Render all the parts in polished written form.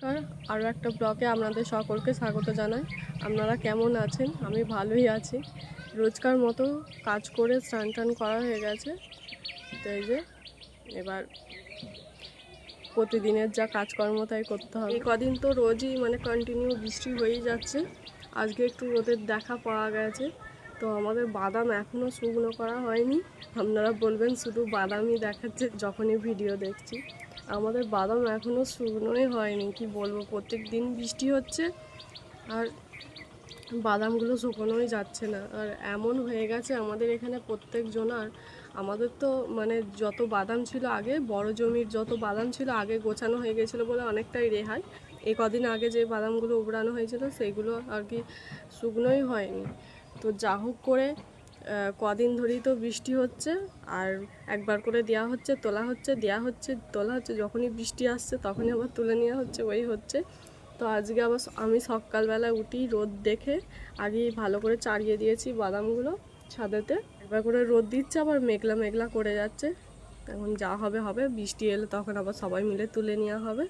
নমস্কার, আরও একটা ব্লগে আপনাদের সকলকে স্বাগত জানাই। আপনারা কেমন আছেন? আমি ভালোই আছি। রোজকার মতো কাজ করে স্নান টান করা হয়ে গেছে। তো এই যে এবার প্রতিদিনের যা কাজকর্ম তাই করতে হবে। এই কদিন তো রোজই মানে কন্টিনিউ বৃষ্টি হয়েই যাচ্ছে। আজকে একটু রোদের দেখা পাওয়া গেছে। তো আমাদের বাদাম এখনও শুকনো করা হয়নি। আপনারা বলবেন শুধু বাদামই দেখাচ্ছে যখনই ভিডিও দেখছি। আমাদের বাদাম এখনও শুকনোই হয়নি, কি বলবো, প্রত্যেক দিন বৃষ্টি হচ্ছে আর বাদামগুলো শুকনোই যাচ্ছে না। আর এমন হয়ে গেছে আমাদের এখানে প্রত্যেকজনার, আমাদের তো মানে যত বাদাম ছিল আগে, বড় জমির যত বাদাম ছিল আগে গোছানো হয়ে গেছিলো বলে অনেকটাই রেহাই। এই কদিন আগে যে বাদামগুলো উবড়ানো হয়েছিল সেইগুলো আর কি শুকনোই হয়নি। তো যা হোক করে কদিন ধরেই তো বৃষ্টি হচ্ছে আর একবার করে দেওয়া হচ্ছে, তোলা হচ্ছে, দেওয়া হচ্ছে, তোলা হচ্ছে। যখনই বৃষ্টি আসছে তখনই আবার তুলে নেওয়া হচ্ছে, ওই হচ্ছে। তো আজকে আবার আমি সকালবেলা উঠি রোদ দেখে আগেই ভালো করে চাড়িয়ে দিয়েছি বাদামগুলো ছাদেতে। একবার করে রোদ দিচ্ছে, আবার মেঘলা মেঘলা করে যাচ্ছে। এখন যা হবে হবে, বৃষ্টি এলে তখন আবার সবাই মিলে তুলে নেওয়া হবে।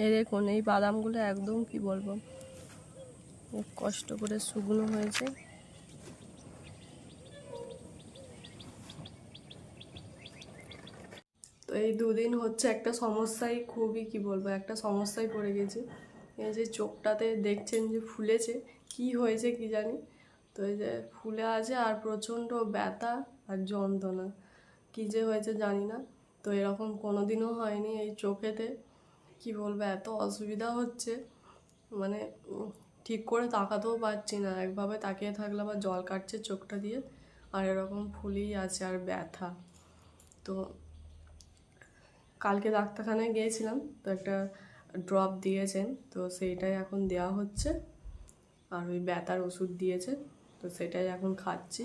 এই দেখুন, এই বাদামগুলো একদম কি বলবো, কষ্ট করে শুকনো হয়েছে। তো এই দুদিন হচ্ছে একটা সমস্যায়, খুবই কি বলবো, একটা সমস্যায় পড়ে গেছি। এই যে চোখটাতে দেখছেন যে ফুলেছে, কি হয়েছে কি জানি। তো এই যে ফুলে আছে আর প্রচণ্ড ব্যথা আর যন্ত্রণা, কী যে হয়েছে জানি না। তো এরকম কোনো দিনও হয়নি এই চোখেতে, কি বলবো, এত অসুবিধা হচ্ছে। মানে ঠিক করে তাকাতেও পারছি না, একভাবে তাকিয়ে থাকলে আবার জল কাটছে চোখটা দিয়ে। আর এরকম ফুলেই আছে আর ব্যথা। তো কালকে ডাক্তারখানায় গিয়েছিলাম, তো একটা ড্রপ দিয়েছেন, তো সেইটাই এখন দেওয়া হচ্ছে। আর ওই ব্যথার ওষুধ দিয়েছে, তো সেটাই এখন খাচ্ছি।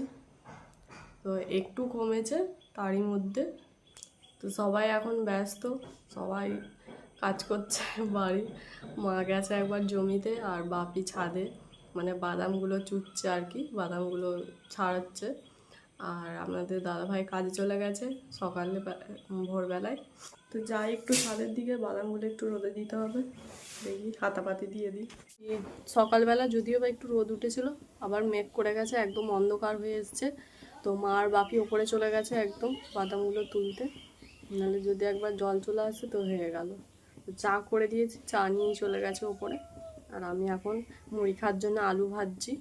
তো একটু কমেছে তারই মধ্যে। তো সবাই এখন ব্যস্ত, সবাই কাজ করছে বাড়ি। মা গেছে একবার জমিতে আর বাপি ছাদে, মানে বাদামগুলো চুচ্ছে আর কি, বাদামগুলো ছাড়াচ্ছে। আর আপনাদের দাদাভাই কাজে চলে গেছে সকালে ভোরবেলায়। তো যাই একটু ছাদের দিকে, বাদামগুলো একটু রোদে দিতে হবে, দেখি হাতাপাতি দিয়ে দিই। সকালবেলা যদিও বা একটু রোদ উঠেছিল, আবার মেঘ করে গেছে, একদম অন্ধকার হয়ে এসছে। তো মা আর বাপি ওপরে চলে গেছে একদম বাদামগুলো তুলতে, নাহলে যদি একবার জল চলে আসে তো হয়ে গেল। তো চা করে দিয়েছি, চা নিয়েই চলে গেছে ওপরে। আর আমি এখন মুড়ি খাওয়ার জন্য আলু ভাজছি।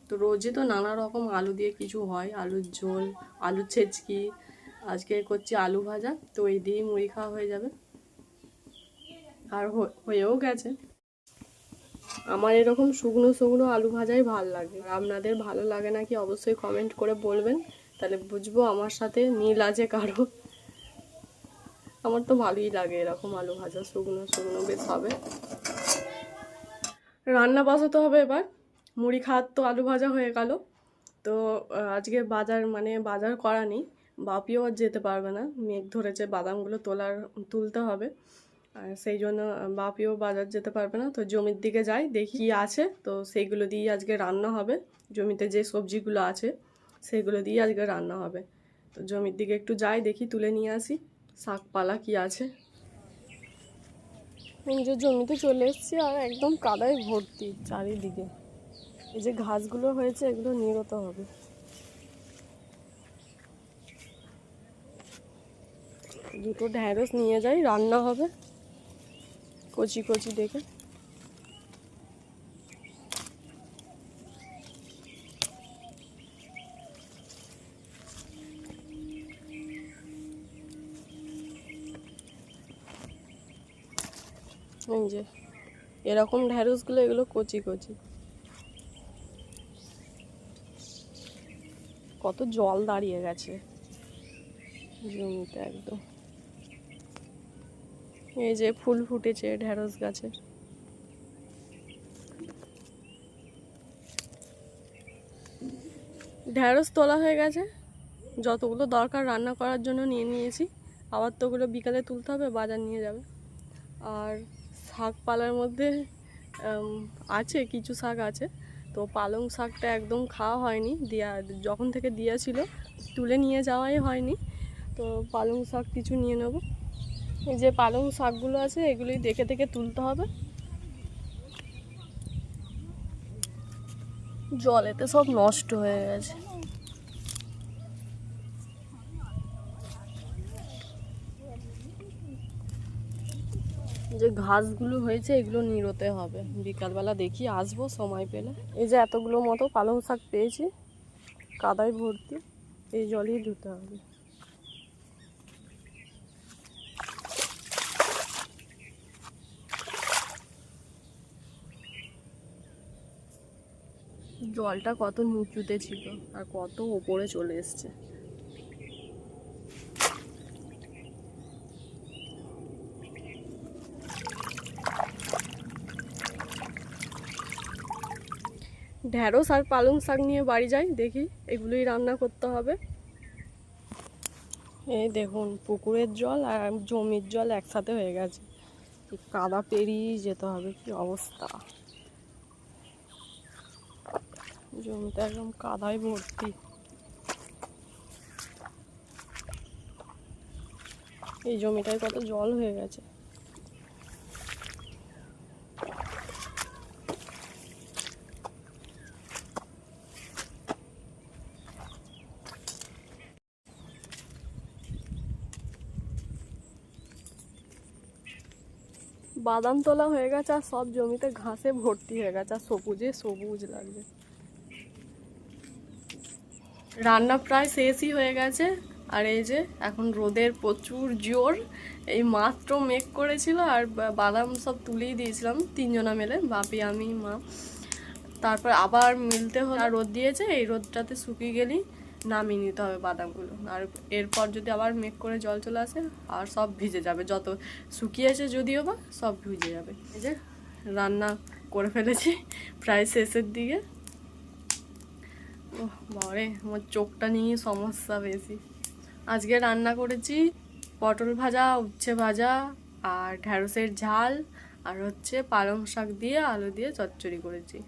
তো রোজই তো নানা রকম আলু দিয়ে কিছু হয়, আলুর ঝোল, আলু ছেচকি, আজকে করছি আলু ভাজা। তো এই দিয়েই মুড়ি খাওয়া হয়ে যাবে, আর হয়েও গেছে। আমার এরকম শুকনো শুকনো আলু ভাজাই ভালো লাগে। আপনাদের ভালো লাগে নাকি অবশ্যই কমেন্ট করে বলবেন, তাহলে বুঝবো আমার সাথে মিল আছে কারো। আমার তো ভালোই লাগে এরকম আলু ভাজা, শুকনো শুকনো বেশ হবে। রান্না বসাতে হবে এবার। মুড়ি খাওয়ার তো আলু ভাজা হয়ে গেল। তো আজকে বাজার করা নেই, বাপিও আর যেতে পারবে না, মেঘ ধরেছে, বাদামগুলো তুলতে হবে। আর সেই জন্য বাপিও বাজার যেতে পারবে না। তো জমির দিকে যাই, দেখি কী আছে, তো সেইগুলো দিয়ে আজকে রান্না হবে। জমিতে যে সবজিগুলো আছে সেগুলো দিয়ে আজকে রান্না হবে। তো জমির দিকে একটু যাই, দেখি তুলে নিয়ে আসি শাকপালা কি আছে। যে জমিতে চলে এসেছি আর একদম কাদায় ভর্তি চারিদিকে। এই যে ঘাসগুলো হয়েছে এগুলো নিরতে হবে। দুটো ঢ্যাঁড়স নিয়ে যাই, রান্না হবে কচি কচি দেখে। এই যে এরকম ঢ্যাঁড়সগুলো, এগুলো কচি কচি। কত জল দাঁড়িয়ে গেছে জমিতে একদম। এই যে ফুল ফুটেছে ঢ্যাঁড়স গাছের। ঢ্যাঁড়স তোলা হয়ে গেছে, যতগুলো দরকার রান্না করার জন্য নিয়ে নিয়েছি। আবার তো ওগুলো বিকালে তুলতে হবে, বাজার নিয়ে যাবে। আর শাকপালার মধ্যে আছে কিছু শাক আছে, তো পালং শাকটা একদম খাওয়া হয়নি, যখন থেকে দিয়েছিল তুলে নিয়ে যাওয়াই হয়নি। তো পালং শাক কিছু নিয়ে নেব। এই যে পালং শাকগুলো আছে এগুলি দেখে দেখে তুলতে হবে। জলেতে সব নষ্ট হয়ে গেছে। যে ঘাসগুলো হয়েছে এগুলো নিড়োতে হবে, বিকালবেলা দেখি আসবো সময় পেলে। এই যে এতগুলো মতো পালং শাক পেয়েছি, কাদায় ভর্তি, এই জলেই ধুতে হবে। জলটা কত নিচুতে ছিল আর কত ওপরে চলে এসছে। ঢেঁড়স আর পালং শাক নিয়ে বাড়ি যাই, দেখি এগুলোই রান্না করতে হবে। এই দেখুন পুকুরের জল আর জমির জল একসাথে হয়ে গেছে, কাদা পেরিয়ে যেতে হবে। কি অবস্থা, জমিতে একদম কাদায় ভর্তি। এই জমিটায় কত জল হয়ে গেছে। বাদাম তোলা হয়ে গেছে আর সব জমিতে ঘাসে ভর্তি হয়ে গেছে আর সবুজে সবুজ লাগছে। রান্না প্রায় শেষই হয়ে গেছে। আর এই যে এখন রোদের প্রচুর জোর, এই মাত্র মেঘ করেছিল আর বাদাম সব তুলেই দিয়েছিলাম তিনজনা মিলে, বাপি আমি মা। তারপর আবার মিলতে হলো, আর রোদ দিয়েছে, এই রোদটাতে শুকিয়ে গেলেই নামিয়ে নিতে হবে বাদামগুলো। আর এরপর যদি আবার মেঘ করে জল চলে আসে আর সব ভিজে যাবে, যত শুকিয়েছে যদিও বা সব ভিজে যাবে। এই যে রান্না করে ফেলেছি প্রায় শেষের দিকে। ওহ বাবারে, আমার চোখটা নিয়ে সমস্যা বেশি। আজকে রান্না করেছি পটল ভাজা, উচ্ছে ভাজা আর ঢ্যাঁড়সের ঝাল, আর হচ্ছে পালং শাক দিয়ে আলু দিয়ে চচ্চড়ি করেছি।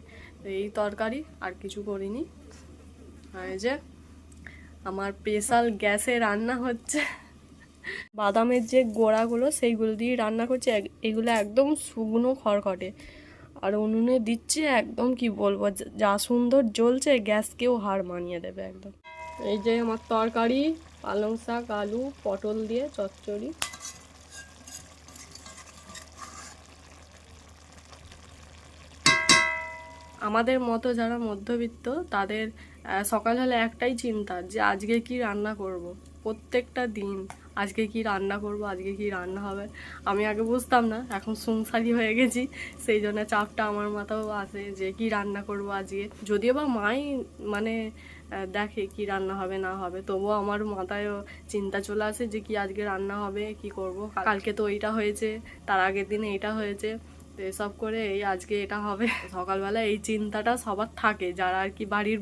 এই তরকারি, আর কিছু করিনি। আর এই যে আমার স্পেশাল গ্যাসে রান্না হচ্ছে, বাদামের যে গোড়াগুলো সেইগুলো দিয়ে রান্না করছি। এগুলো একদম শুকনো খড়খড়ে, আর উনুনে দিচ্ছি একদম কি বলবো, যা সুন্দর জ্বলছে, গ্যাসকেও হার মানিয়ে দেবে একদম। এই যে আমার তরকারি, পালং শাক, আলু, পটল দিয়ে চচ্চড়ি। আমাদের মতো যারা মধ্যবিত্ত তাদের সকাল হলে একটাই চিন্তা যে আজকে কি রান্না করব। প্রত্যেকটা দিন আজকে কি রান্না করব, আজকে কি রান্না হবে। আমি আগে বুঝতাম না, এখন সংসারী হয়ে গেছি, সেই জন্য চাপটা আমার মাথাও আসে যে কি রান্না করব আজকে। যদিও বা মাই মানে দেখে কি রান্না হবে না হবে, তবুও আমার মাথায়ও চিন্তা চলে আসে যে কি আজকে রান্না হবে, কি করব। কালকে তো এইটা হয়েছে, তার আগের দিনে এইটা হয়েছে, তো এসব করে এই আজকে এটা হবে। সকালবেলা এই চিন্তাটা সবার থাকে, যারা আর কি বাড়ির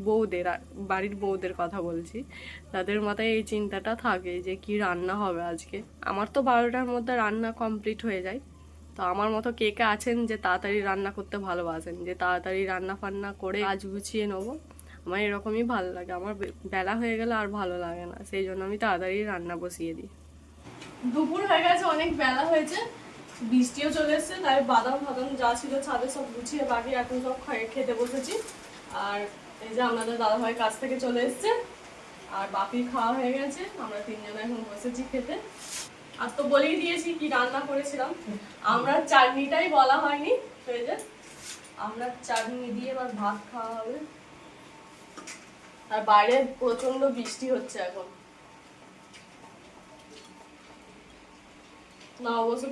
বউদের কথা বলছি, তাদের মাথায় এই চিন্তাটা থাকে যে কি রান্না হবে আজকে। আমার তো 12টার মধ্যে রান্না কমপ্লিট হয়ে যায়। তো আমার মতো কে কে আছেন যে তাড়াতাড়ি রান্না করতে ভালোবাসেন, যে তাড়াতাড়ি রান্না ফান্না করে কাজ গুছিয়ে নেবো। আমার এরকমই ভালো লাগে, আমার বেলা হয়ে গেলে আর ভালো লাগে না, সেই জন্য আমি তাড়াতাড়ি রান্না বসিয়ে দিই। দুপুর হয়ে গেছে, অনেক বেলা হয়েছে, বৃষ্টিও চলে এসছে, তাই বাদাম ফাদাম যা ছিল ছাদে সব গুছিয়ে বাকি এখন সব খেতে বসেছি। আর এই যে আমাদের দাদাভাই কাছ থেকে চলে এসছে, আর বাপির খাওয়া হয়ে গেছে, আমরা তিনজনে এখন বসেছি খেতে। আর তো বলেই দিয়েছি কি রান্না করেছিলাম, আমরা চাটনিটাই বলা হয়নি। তো এই যে আমরা চাটনি দিয়ে এবার ভাত খাওয়া হবে। আর বাইরে প্রচন্ড বৃষ্টি হচ্ছে এখন। না অবশ্য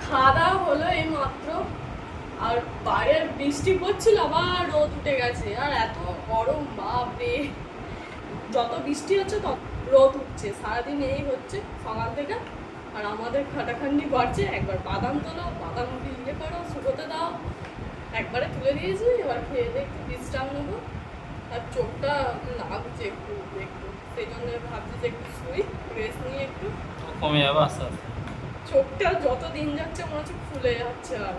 খাওয়া দাওয়া হলো এই মাত্র, আর বাইরে বৃষ্টি পড়ছিল, আবার রোদ উঠে গেছে, আর এত গরম বাপরে। যত বৃষ্টি হচ্ছে তত রোদ উঠছে, সারাদিন এই হচ্ছে সকাল থেকে। আর আমাদের খাটাখান্ডি বাড়ছে, একবার বাদাম তোলো, বাদাম ইয়ে করো, শুকোতে দাও, একবারে তুলে দিয়েছি। এবার খেয়ে দিয়ে একটু বিশ্রাম নেবো, আর চোখটা লাগছে একটু একটু, সেই জন্য ভাবছি যে একটু শুই, রেস্ট নিয়ে একটু কমে যাবে আস্তে আস্তে। চোখটা যত দিন যাচ্ছে মনে হচ্ছে ফুলে যাচ্ছে। আর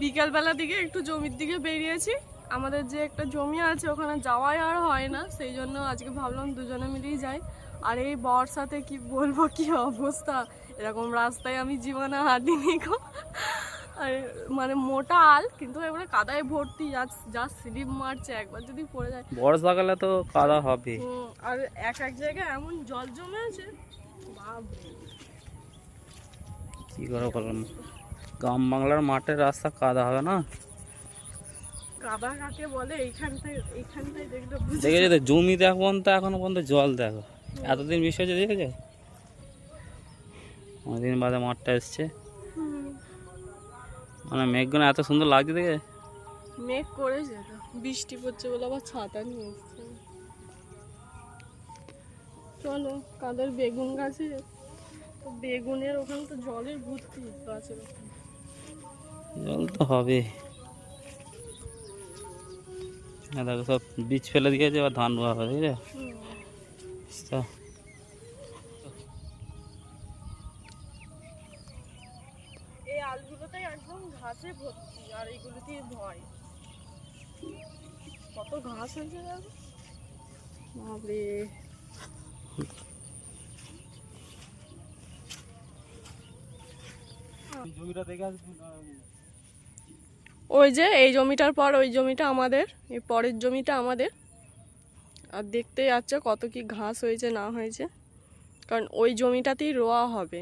বিকালবেলা দিকে একটু জমির দিকে বেরিয়েছি, আমাদের যে একটা জমি আছে ওখানে যাওয়াই আর হয় না, সেই জন্য আজকে ভাবলাম দুজনে মিলেই যাই। আর এই বর্ষাতে কি বলবো কি অবস্থা, এরকম রাস্তায় আমি জীবনে হাঁটিনি গো। আর মানে মোটা আল, কিন্তু এবারে কাদায় ভর্তি, যা স্লিপ মারছে, একবার যদি পড়ে যায়। বর্ষাকালে তো কাদা হবে। আর এক এক জায়গায় এমন জল জমে আছে, বাপরে। কি করে বললাম, গ্রাম বাংলার মাঠের রাস্তা কাদা হবে না? কাদা কাকে বলে এইখানটায় দেখলে দেখেছো তো, জমি দেখো পর্যন্ত এখনো পর্যন্ত জল দেখো। এতদিন বৃষ্টি হচ্ছে দেখেছো, অনেকদিন বাদে মাঠটা এসছে। মানে মেঘগুলো এত সুন্দর লাগছে দেখে। মেঘ করেছে তো, বৃষ্টি পড়ছে বলে আবার ছাতা নিয়ে এসছে। চলো কাদের বেগুন গাছে, তো বেগুনের ওখানে তো জলের ভর্তি গাছের ওখানে। জল তো হবে। দেখো সব বীজ ফেলে দিয়েছে, এবার ধান রোয়া হবে, দেখেছো? এই আলগুলোতে একদম ঘাসে ভর্তি, আর এইগুলোতে ভয়, কত ঘাস হয়েছে দেখো, বাপরে। জমিটা দেখে ওই যে এই জমিটার পর ওই জমিটা আমাদের, এই পরের জমিটা আমাদের। আর দেখতে যাচ্ছে কত কি ঘাস হয়েছে না হয়েছে, কারণ ওই জমিটাতেই রোয়া হবে।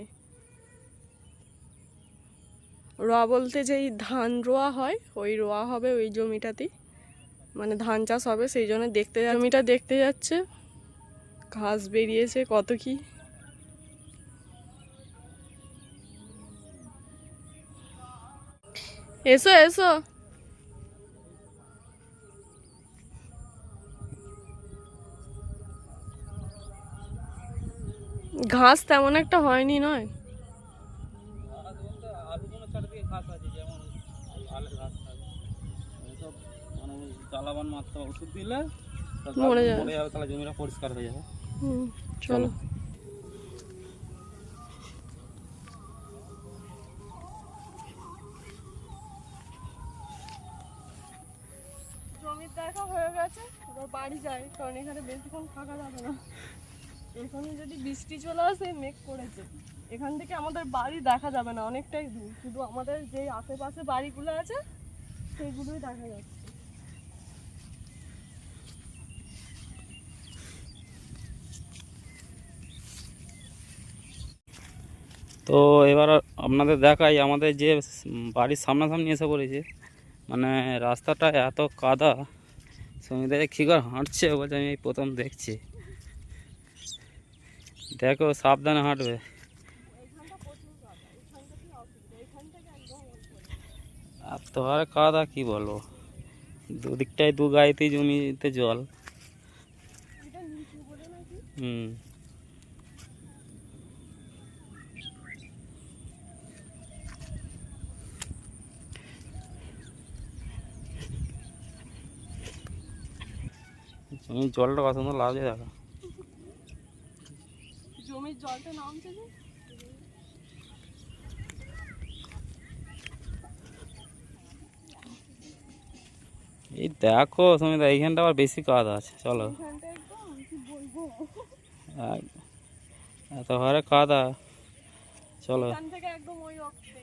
রোয়া বলতে যেই ধান রোয়া হয়, ওই রোয়া হবে ওই জমিটাতেই, মানে ধান চাষ হবে, সেই জন্য জমিটা দেখতে যাচ্ছে। ঘাস বেরিয়েছে কত কি। এসো এসো, ঘাস তেমন একটা হয়নি নয়। জ্বালাবান মাত্রা ওষুধ দিলে মরে যাবে, তাহলে জমিটা পরিষ্কার হয়ে যাবে। চলো। জমির দেখা হয়ে গেছে, এবার বাড়ি যাই, কারণ এখানে বেশিক্ষণ থাকা যাবে না। এখানে যদি বৃষ্টি চলে আসে, মেঘ করেছে, এখান থেকে আমাদের বাড়ি দেখা যাবে না, অনেকটাই দূর। শুধু আমাদের যে আশেপাশে বাড়িগুলো আছে সেইগুলোই দেখা যাচ্ছে। তো এবার আপনাদের দেখাই আমাদের যে বাড়ির সামনাসামনি এসে পড়েছে। মানে রাস্তাটা এত কাদা, সমিতাকে কী করে হাঁটছে বলছে, আমি এই প্রথম দেখছি। দেখো সাবধানে হাঁটবে। আর তো আর কাদা কি বলবো, দুদিকটাই দু গায়েতেই জমিতে জল। হুম, জমির জলটা কত সুন্দর লাগছে দেখো। জমির জলটা নামছে যে, এই দেখো সমিতা, এইখানটা আবার বেশি কাদা আছে। চলো, এখানটা একদম কি বলবো, এত হারে কাদা। চলো, এখান থেকে একদম ওই অক্ষে